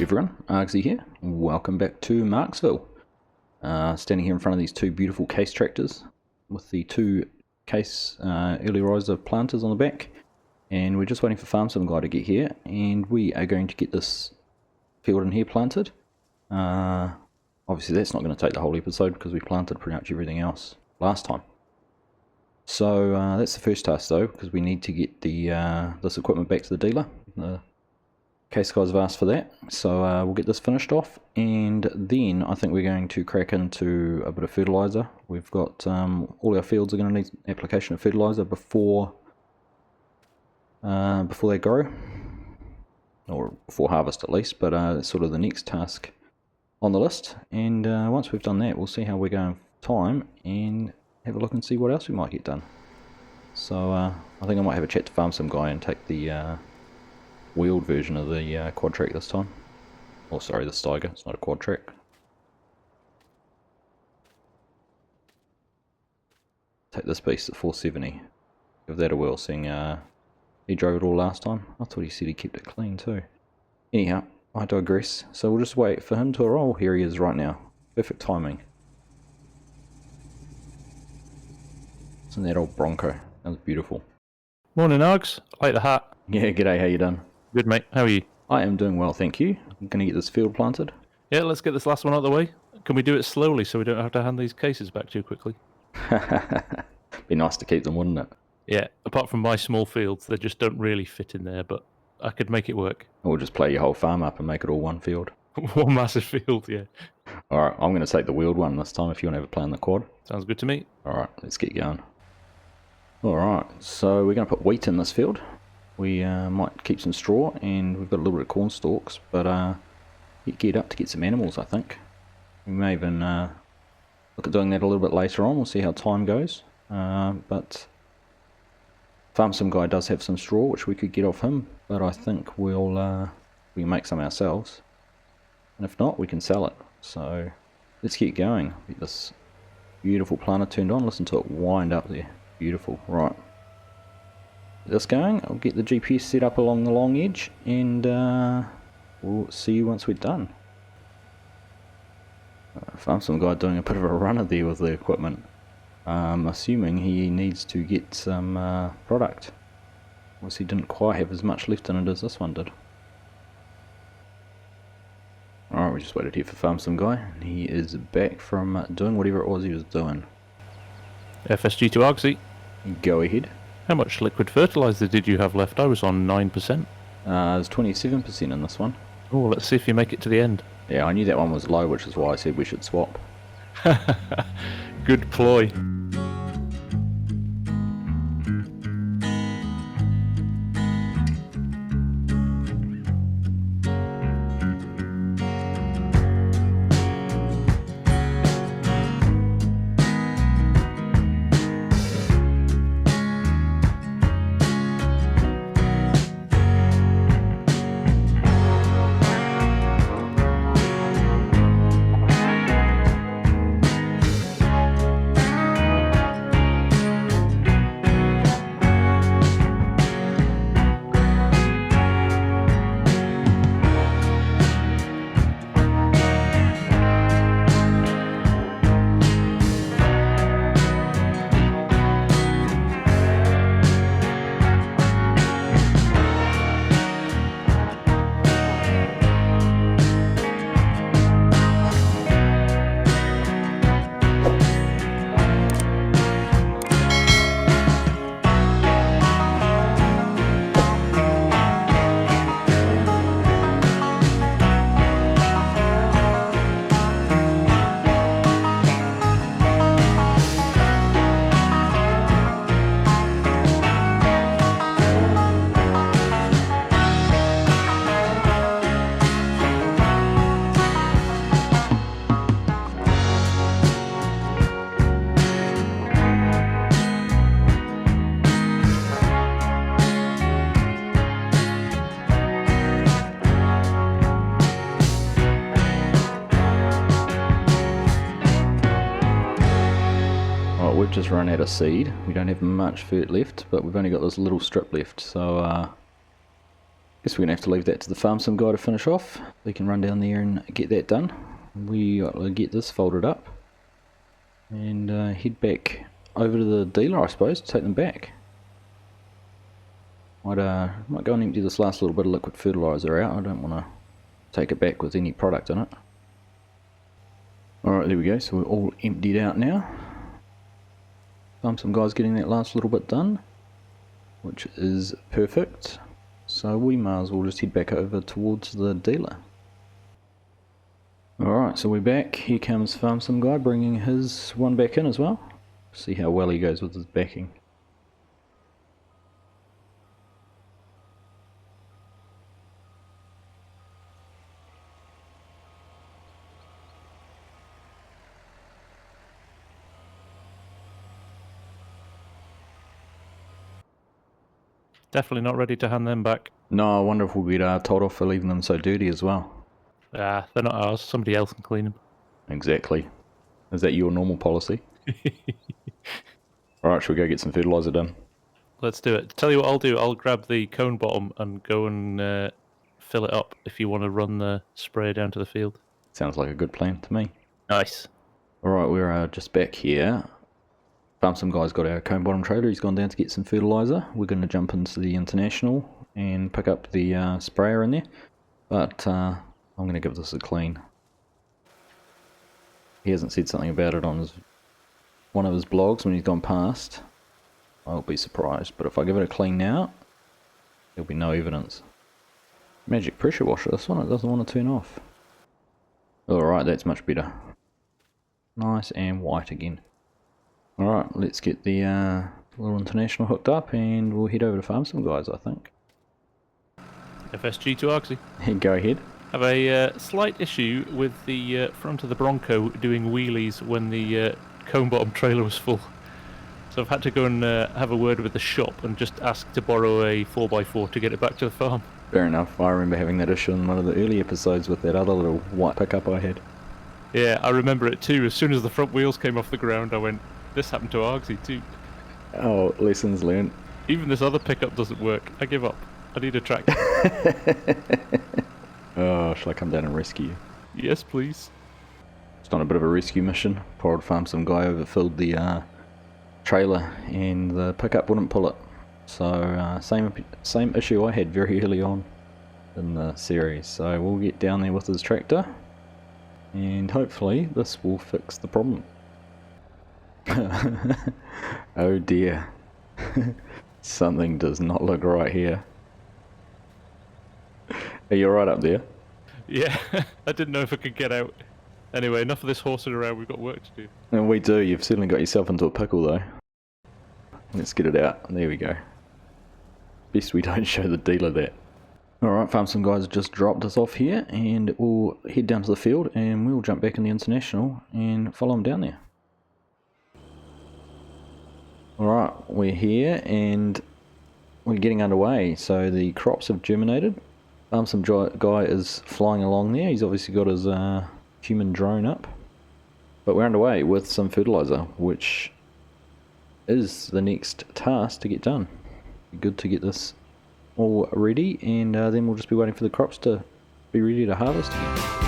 everyone, Argsy here. Welcome back to Marxville. Standing here in front of these two beautiful case tractors with the two case early riser planters on the back, and we're just waiting for FarmSim Guy to get here, and we are going to get this field in here planted. Obviously that's not going to take the whole episode because we planted pretty much everything else last time. So that's the first task though, because we need to get the this equipment back to the dealer. The case guys have asked for that, so we'll get this finished off, and then I think we're going to crack into a bit of fertilizer. We've got all our fields are going to need application of fertilizer before they grow, or before harvest at least, but it's sort of the next task on the list. And once we've done that, we'll see how we're going for time and have a look and see what else we might get done. So I think I might have a chat to FarmSim Guy and take the wheeled version of the quad track this time. Oh, sorry, the Steiger, it's not a quad track. Take this beast at 470. Give that a whirl, seeing he drove it all last time. I thought he said he kept it clean too. Anyhow, I digress. So we'll just wait for him to arrive. Oh, here he is right now. Perfect timing. Isn't that old Bronco? That was beautiful. Morning, Args. I like the hat. Yeah, g'day, how you done? Good, mate. How are you? I am doing well, thank you. I'm going to get this field planted. Yeah, let's get this last one out of the way. Can we do it slowly so we don't have to hand these cases back too quickly? Be nice to keep them, wouldn't it? Yeah, apart from my small fields, they just don't really fit in there, but I could make it work. Or just play your whole farm up and make it all one field. One massive field, yeah. Alright, I'm going to take the wheeled one this time if you want to have a play on the quad. Sounds good to me. Alright, let's get going. Alright, so we're going to put wheat in this field. We might keep some straw, and we've got a little bit of corn stalks, but get geared up to get some animals, I think. We may even look at doing that a little bit later on. We'll see how time goes. But FarmSim Guy does have some straw, which we could get off him, but I think we can make some ourselves. And if not, we can sell it. So let's get going. Get this beautiful planter turned on. Listen to it wind up there. Beautiful. Right. Get this going. I'll get the GPS set up along the long edge, and we'll see you once we're done. FarmSim Guy doing a bit of a runner there with the equipment. Assuming he needs to get some product. Obviously didn't quite have as much left in it as this one did. Alright, we just waited here for FarmSim Guy. He is back from doing whatever it was he was doing. FSG to Argsy. Go ahead. How much liquid fertilizer did you have left? I was on 9%. There's 27% in this one. Oh, let's see if you make it to the end. Yeah, I knew that one was low, which is why I said we should swap. Good ploy. We've just run out of seed. We don't have much fert left, but we've only got this little strip left, so Guess we're going to have to leave that to the FarmSim guy to finish off. We can run down there and get that done. We got to get this folded up and head back over to the dealer, I suppose, to take them back. Might go and empty this last little bit of liquid fertilizer out. I don't want to take it back with any product in it. Alright, there we go, so we're all emptied out now. FarmSim guy's getting that last little bit done, which is perfect. So we might as well just head back over towards the dealer. Alright, so we're back. Here comes FarmSim guy bringing his one back in as well. See how well he goes with his backing. Definitely not ready to hand them back. No, I wonder if we'll get told off for leaving them so dirty as well. Ah, they're not ours. Somebody else can clean them. Exactly. Is that your normal policy? Alright, shall we go get some fertilizer done? Let's do it. Tell you what I'll do. I'll grab the cone bottom and go and fill it up if you want to run the spray down to the field. Sounds like a good plan to me. Nice. Alright, we're just back here. FarmSim guy's got our cone bottom trailer. He's gone down to get some fertilizer. We're going to jump into the International and pick up the sprayer in there. But I'm going to give this a clean. He hasn't said something about it on one of his blogs when he's gone past. I'll be surprised. But if I give it a clean now, there'll be no evidence. Magic pressure washer. This one, it doesn't want to turn off. Alright, that's much better. Nice and white again. Alright, let's get the little International hooked up and we'll head over to FarmSim guys, I think. FSG to Argsy. Go ahead. Have a slight issue with the front of the Bronco doing wheelies when the cone bottom trailer was full. So I've had to go and have a word with the shop and just ask to borrow a 4x4 to get it back to the farm. Fair enough. I remember having that issue in one of the early episodes with that other little white pickup I had. Yeah, I remember it too. As soon as the front wheels came off the ground, I went, this happened to Argsy too. Oh, lessons learned. Even this other pickup doesn't work. I give up. I need a tractor. Oh, shall I come down and rescue you? Yes, please. It's not a bit of a rescue mission. Poor old FarmSim guy overfilled the trailer and the pickup wouldn't pull it. So same issue I had very early on in the series. So we'll get down there with his tractor and hopefully this will fix the problem. Oh dear. Something does not look right here. Are you right up there? Yeah, I didn't know if I could get out. Anyway, enough of this horsing around, we've got work to do. And we do, you've certainly got yourself into a pickle though. Let's get it out, there we go. Best we don't show the dealer that. Alright, FarmSim guys just dropped us off here and we'll head down to the field and we'll jump back in the International and follow them down there. Alright, we're here and we're getting underway. So the crops have germinated. FarmSim guy is flying along there. He's obviously got his human drone up. But we're underway with some fertilizer, which is the next task to get done. Good to get this all ready, and then we'll just be waiting for the crops to be ready to harvest again.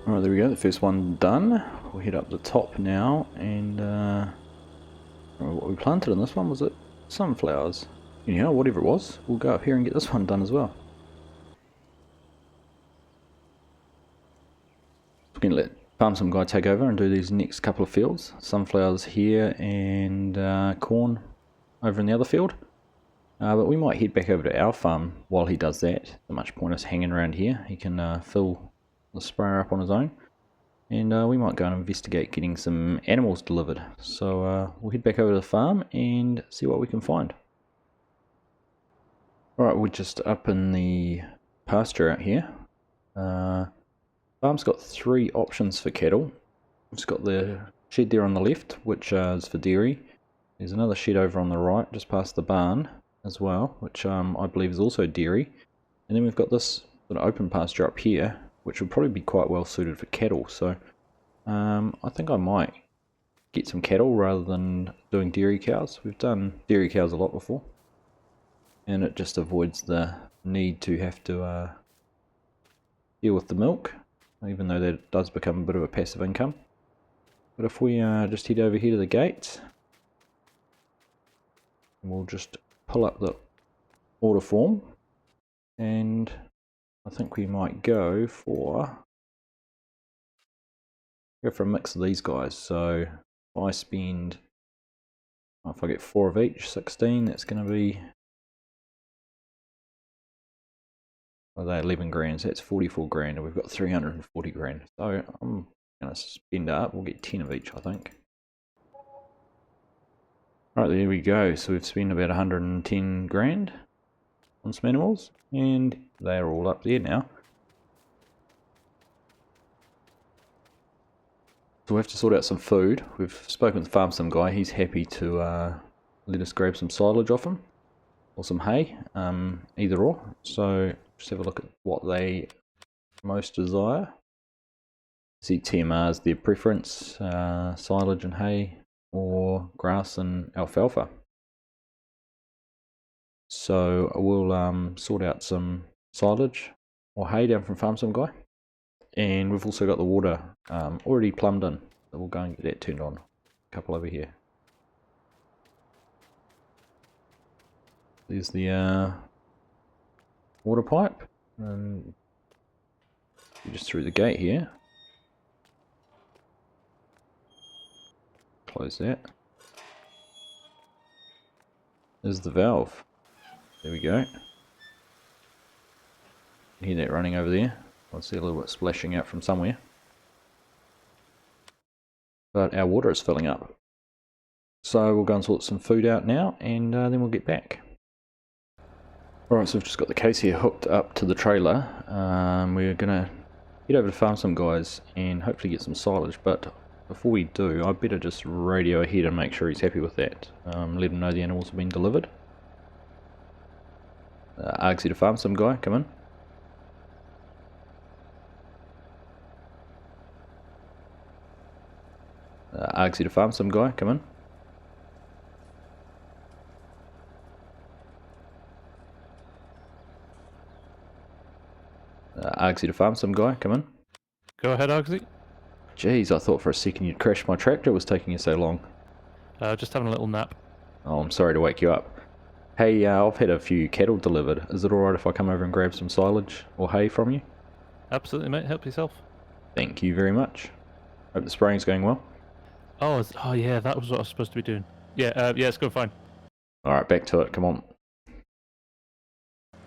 Alright, there we go, the first one done. We'll head up the top now and what we planted in this one, was it sunflowers? Anyhow, whatever it was, we'll go up here and get this one done as well. We're going to let FarmSim Guy take over and do these next couple of fields. Sunflowers here and corn over in the other field. But we might head back over to our farm while he does that. Not much point us hanging around here. He can fill the sprayer up on his own. And we might go and investigate getting some animals delivered. So we'll head back over to the farm and see what we can find. Alright, we're just up in the pasture out here. Farm's got 3 options for cattle. It's got the shed there on the left, which is for dairy. There's another shed over on the right, just past the barn as well, which I believe is also dairy. And then we've got this sort of open pasture up here, which would probably be quite well suited for cattle. So I think I might get some cattle rather than doing dairy cows. We've done dairy cows a lot before, and it just avoids the need to have to deal with the milk, even though that does become a bit of a passive income. But if we just head over here to the gate, we'll just pull up the order form, and I think we might go for a mix of these guys. So if I get 4 of each, 16, that's going to be, well, they're 11 grand, so that's 44 grand, and we've got 340 grand. So I'm going to spend up, we'll get 10 of each, I think. Right, there we go. So we've spent about 110 grand on some animals, and they're all up there now. So we have to sort out some food. We've spoken with the FarmSim Guy. He's happy to let us grab some silage off him, or some hay, either or. So just have a look at what they most desire. See, TMR is their preference, silage and hay, or grass and alfalfa. So we'll sort out some silage or hay down from FarmSim Guy, and we've also got the water already plumbed in, so we'll go and get that turned on. A couple over here. There's the water pipe, and just through the gate here. Close that. There's the valve. There we go. You hear that running over there? I see a little bit splashing out from somewhere. But our water is filling up. So we'll go and sort some food out now, and then we'll get back. Alright, so we've just got the case here hooked up to the trailer. We're going to head over to FarmSim Guys and hopefully get some silage, but before we do, I better just radio ahead and make sure he's happy with that. Let him know the animals have been delivered. Argsy to FarmSim Guy, come in. Argsy to FarmSim Guy, come in. Argsy to FarmSim Guy, come in. Go ahead, Argsy. Jeez, I thought for a second you'd crashed my tractor. It was taking you so long. Just having a little nap. Oh, I'm sorry to wake you up. Hey, I've had a few cattle delivered. Is it alright if I come over and grab some silage or hay from you? Absolutely, mate. Help yourself. Thank you very much. Hope the spraying's going well. Oh yeah, that was what I was supposed to be doing. Yeah, yeah, it's going fine. Alright, back to it. Come on.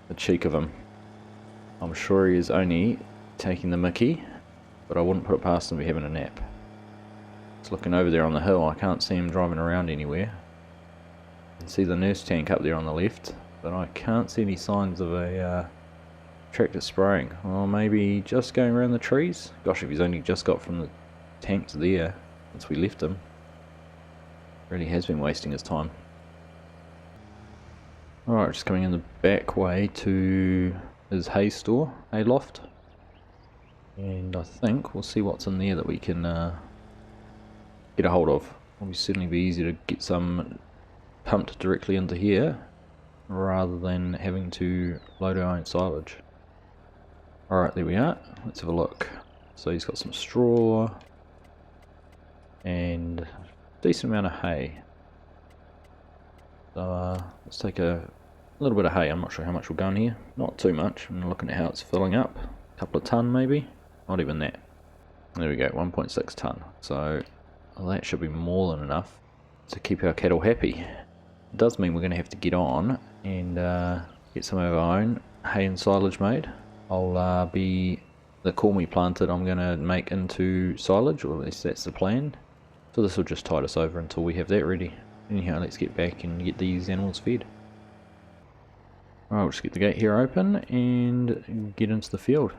The cheek of him. I'm sure he is only taking the mickey, but I wouldn't put it past him to be having a nap. Just looking over there on the hill, I can't see him driving around anywhere. I can see the nurse tank up there on the left, but I can't see any signs of a tractor spraying. Or maybe just going around the trees? Gosh, if he's only just got from the tank to there since we left him. Really has been wasting his time. Alright, just coming in the back way to his hay store, hay loft. And I think we'll see what's in there that we can get a hold of. It'll certainly be easier to get some pumped directly into here rather than having to load our own silage. Alright, there we are. Let's have a look. So he's got some straw and a decent amount of hay. So let's take a little bit of hay. I'm not sure how much will go in here. Not too much. I'm looking at how it's filling up. A couple of tonne maybe. Not even that. There we go, 1.6 tonne. So that should be more than enough to keep our cattle happy. It does mean we're going to have to get on and get some of our own hay and silage made. I'll be the corn we planted I'm going to make into silage, or at least that's the plan. So this will just tide us over until we have that ready. Anyhow, let's get back and get these animals fed. Alright, we'll just get the gate here open and get into the field.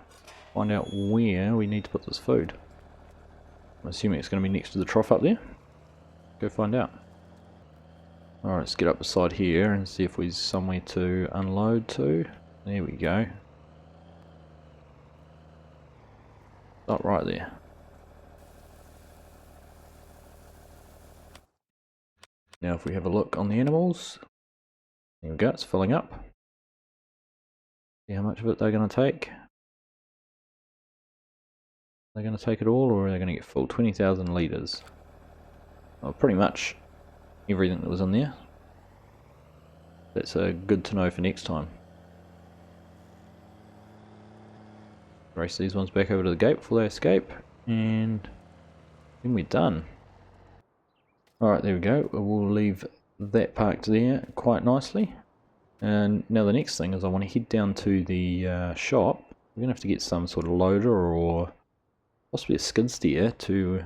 Find out where we need to put this food. I'm assuming it's going to be next to the trough up there. Go find out. Alright, let's get up beside here and see if there's somewhere to unload to. There we go. Not right there. Now if we have a look on the animals, there we go, it's filling up. See how much of it they're going to take. They're going to take it all, or are they going to get full? 20,000 litres. Well, pretty much everything that was in there. That's good to know for next time. Race these ones back over to the gate before they escape, and then we're done. Alright, there we go. We'll leave that parked there quite nicely. And now the next thing is I want to head down to the shop. We're going to have to get some sort of loader or possibly a skid steer to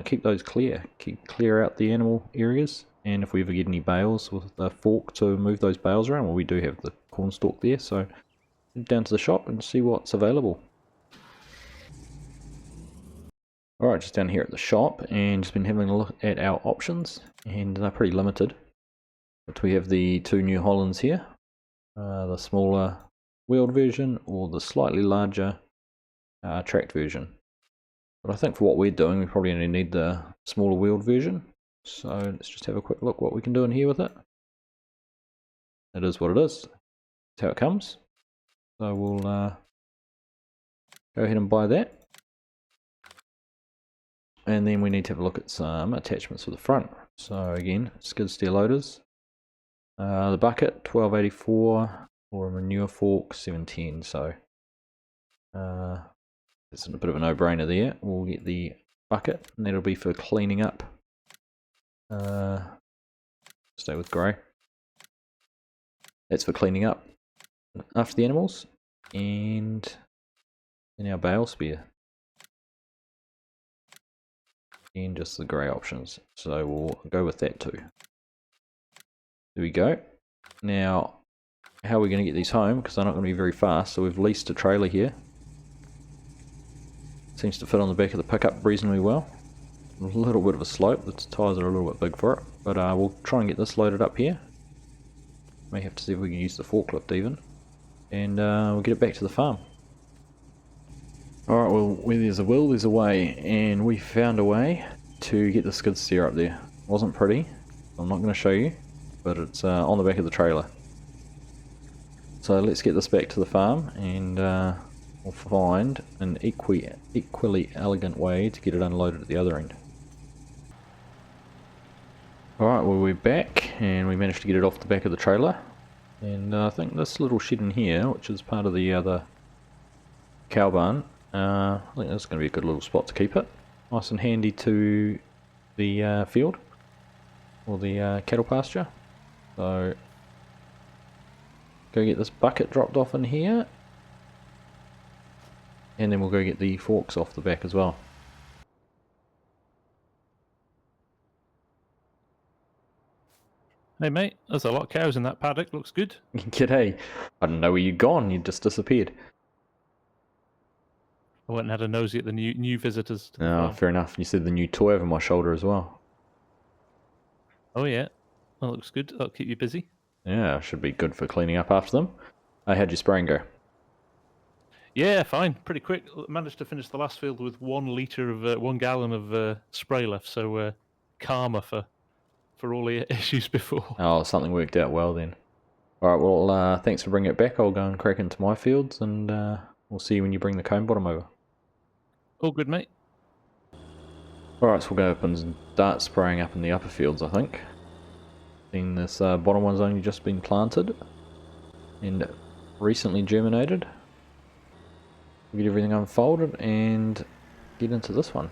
keep those clear. Clear out the animal areas. And if we ever get any bales with a fork to move those bales around, well, we do have the corn stalk there. So head down to the shop and see what's available. Alright, just down here at the shop and just been having a look at our options, and they're pretty limited. But we have the two New Hollands here, the smaller wheeled version or the slightly larger tracked version. But I think for what we're doing, we probably only need the smaller wheeled version. So let's just have a quick look what we can do in here with it. It is what it is. That's how it comes. So we'll go ahead and buy that. And then we need to have a look at some attachments for the front. So again, skid steer loaders. The bucket, 1284, or a manure fork, 710. So it's a bit of a no-brainer there. We'll get the bucket, and that'll be for cleaning up. Stay with grey. That's for cleaning up after the animals. And then our bale spear. And just the grey options, so we'll go with that too. There we go. Now, how are we going to get these home? Because they're not going to be very fast, so we've leased a trailer here. Seems to fit on the back of the pickup reasonably well. A little bit of a slope, the tyres are a little bit big for it, but we'll try and get this loaded up here. May have to see if we can use the forklift even, and we'll get it back to the farm. Alright, well, where there's a will, there's a way, and we found a way to get the skid steer up there. Wasn't pretty, I'm not going to show you, but it's on the back of the trailer. So let's get this back to the farm, and we'll find an equally elegant way to get it unloaded at the other end. Alright, well, we're back, and we managed to get it off the back of the trailer. And I think this little shed in here, which is part of the other cow barn, I think that's going to be a good little spot to keep it. Nice and handy to the field, or the cattle pasture. So, go get this bucket dropped off in here, and then we'll go get the forks off the back as well. Hey mate, there's a lot of cows in that paddock, looks good. G'day. I didn't know where you'd gone, you just disappeared. I went and had a nosy at the new visitors to the Oh, farm. fair enough. You said the new toy over my shoulder as well. Oh yeah, that looks good, that'll keep you busy. Yeah, should be good for cleaning up after them. How'd your spraying go? Yeah, fine, pretty quick. Managed to finish the last field with 1 gallon of spray left, so karma for all the issues before. Oh, something worked out well then. Alright, well, thanks for bringing it back. I'll go and crack into my fields, and we'll see you when you bring the cone bottom over. All good, mate. Alright, so we'll go up and start spraying up in the upper fields, I think. Then this bottom one's only just been planted and recently germinated. We'll get everything unfolded and get into this one.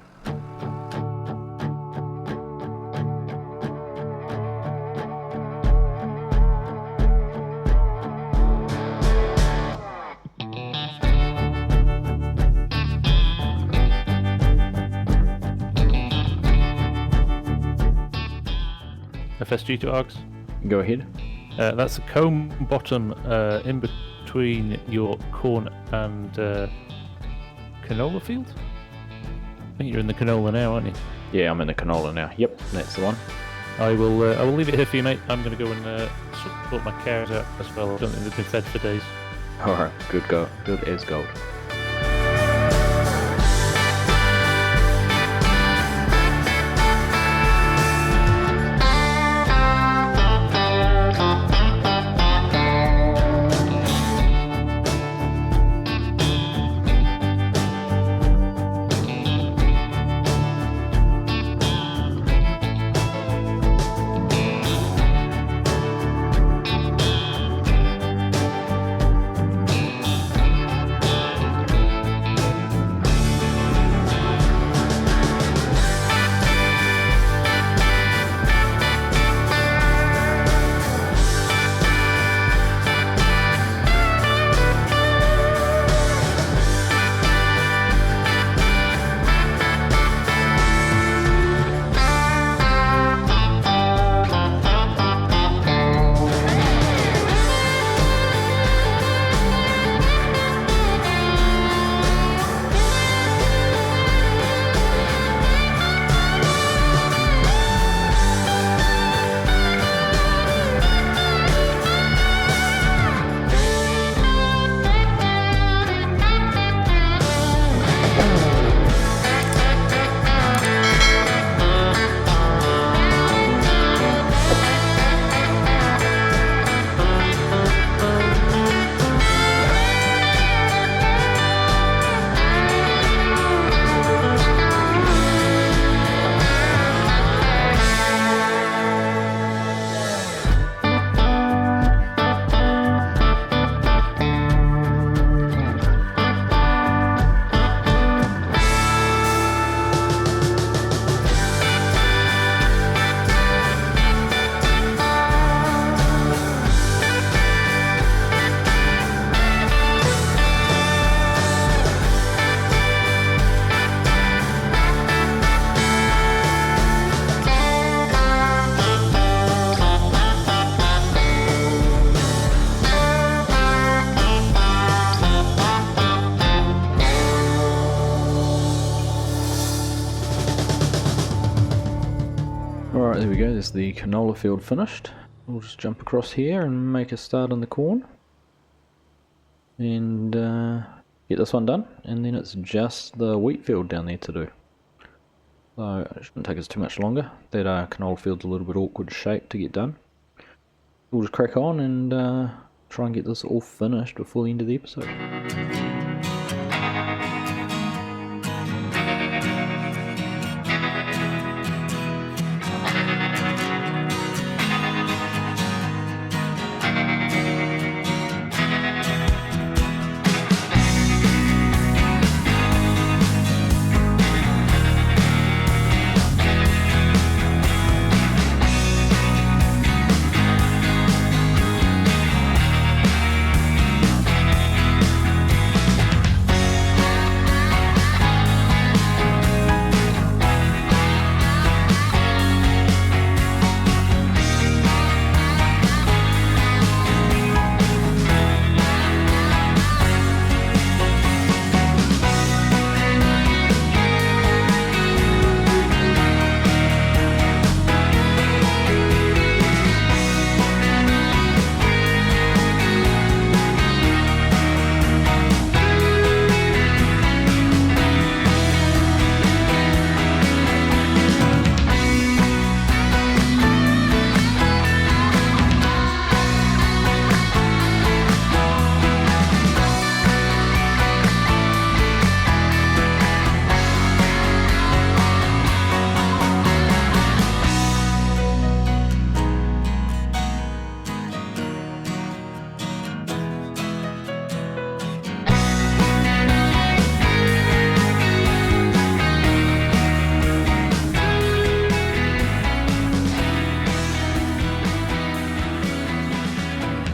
FSG to Args. Go ahead. That's a comb bottom in between your corn and canola field. I think you're in the canola now, aren't you? Yeah, I'm in the canola now. Yep, that's the one. I will leave it here for you, mate. I'm going to go and sort my cows out as well. I don't think they've been fed for days. Alright, good as gold. Alright, there we go, there's the canola field finished. We'll just jump across here and make a start on the corn. And get this one done, and then it's just the wheat field down there to do. So it shouldn't take us too much longer. That canola field's a little bit awkward shape to get done. We'll just crack on and try and get this all finished before the end of the episode.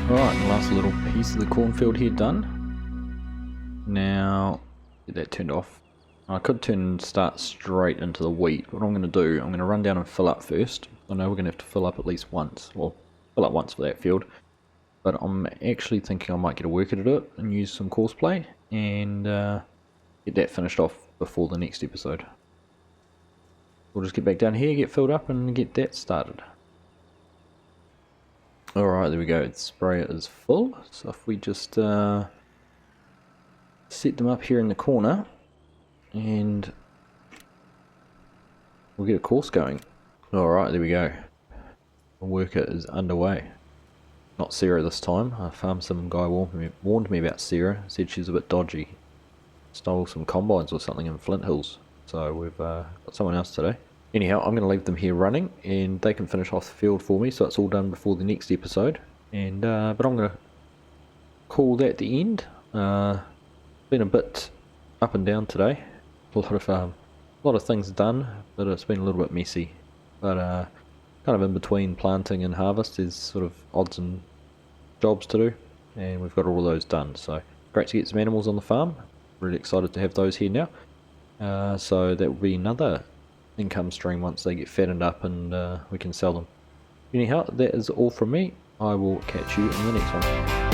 Alright, the last little piece of the cornfield here done. Now, get that turned off. I could start straight into the wheat. What I'm going to do, I'm going to run down and fill up first, I know we're going to have to fill up at least once, well, fill up once for that field, but I'm actually thinking I might get a worker to do it and use some course play and get that finished off before the next episode. We'll just get back down here, get filled up and get that started. Alright, there we go, the sprayer is full, so if we just set them up here in the corner and we'll get a course going. Alright, there we go. The worker is underway. Not Sarah this time. FarmSim Guy warned me about Sarah. Said she's a bit dodgy. Stole some combines or something in Flint Hills. So we've got someone else today. Anyhow, I'm going to leave them here running and they can finish off the field for me so it's all done before the next episode. And but I'm going to call that the end. Been a bit up and down today. A lot of things done, but it's been a little bit messy. But kind of in between planting and harvest, there's sort of odds and jobs to do, and we've got all of those done. So great to get some animals on the farm. Really excited to have those here now. So that will be another income stream once they get fattened up and we can sell them. Anyhow, that is all from me. I will catch you in the next one.